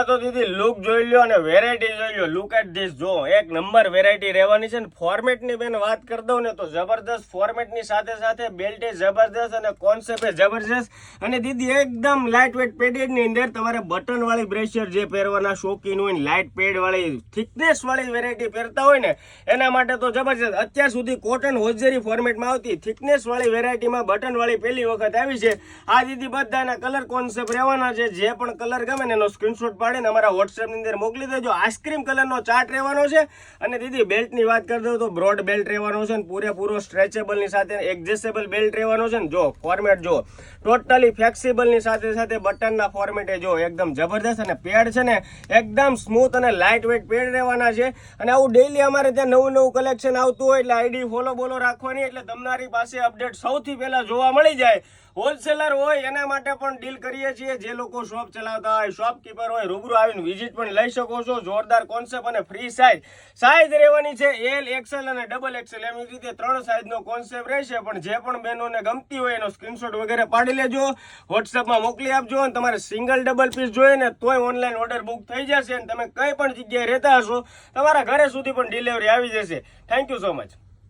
પહેલા તો દીદી લુક જોઈ લો અને વેરાયટી જોઈ લો. લુક એટ ધીસ, જો એક નંબર વેરાયટી રહેવાની છે. ને ફોર્મેટની બેન વાત કરી દઉં ને તો જબરદસ્ત ફોર્મેટની સાથે સાથે બેલ્ટ જબરદસ્ત અને કોન્સેપ્ટ જબરદસ્ત. અને દીદી એકદમ લાઇટ વેટ પેડેડની અંદર તમારે બટન વાળી બ્રેશર જે પહેરવાના શોખીન હોય ને, લાઇટ પેડ વાળી થિકનેસ વાળી વેરાયટી પહેરતા હોય ને એના માટે તો જબરજસ્ત. અત્યાર સુધી કોટન હોજરી ફોર્મેટમાં આવતી થિકનેસ વાળી વેરાયટીમાં બટન વાળી પહેલી વખત આવી છે. આ દીદી બધાના કલર કોન્સેપ્ટ રહેવાના છે. જે પણ કલર ગમે ને એનો સ્ક્રીનશોટ પાડીને અમારા વોટ્સએપની અંદર મોકલી દેજો. આઈસ્ક્રીમ કલરનો ચાર્ટ રહેવાનો છે. અને દીદી બેલ્ટની વાત કરી દઉં તો બ્રોડ બેલ્ટ રહેવાનો છે ને પૂરેપૂરો સ્ટ્રેચેબલની સાથે એડજસ્ટેબલ બેલ્ટ રહેવાનો છે ને. જો ફોર્મેટ જો ટોટલી ફ્લેક્સિબલની સાથે સાથે બટનના ફોર્મેટે જો એકદમ જબરદસ્ત. અને પેડ છે ને એકદમ સ્મૂથ અને લાઇટ વેટ પેડ રહેવાના છે. અને આવું ડેઈલી અમારે ત્યાં નવું કલેક્શન આવતું હોય એટલે આઈડી ફોલો રાખવાની, એટલે તમારી પાસે અપડેટ સૌથી પહેલા જોવા મળી જાય. હોલસેલર હોય એના માટે પણ ડીલ કરીએ છીએ. જે લોકો શોપ ચલાવતા હોય, શોપકીપર હોય, રૂબરૂ આવીને વિઝિટ પણ લઈ શકો છો. જોરદાર કોન્સેપ્ટ અને ફ્રી સાઇઝ રહેવાની છે. એલ, એક્સેલ અને ડબલ એક્સેલ એમ રીતે 3 સાઇઝનો કોન્સેપ્ટ રહેશે. પણ જે પણ બહેનોને ગમતી હોય એનો સ્ક્રીનશોટ વગેરે પાડી લેજો, વોટ્સએપમાં મોકલી આપજો. અને તમારે સિંગલ ડબલ પીસ જોઈએ ને તોય ઓનલાઈન ઓર્ડર બુક થઈ જશે. અને તમે કઈ પણ જગ્યાએ રહેતા હશો તમારા ઘરે સુધી પણ ડિલિવરી આવી જશે. Thank you so much.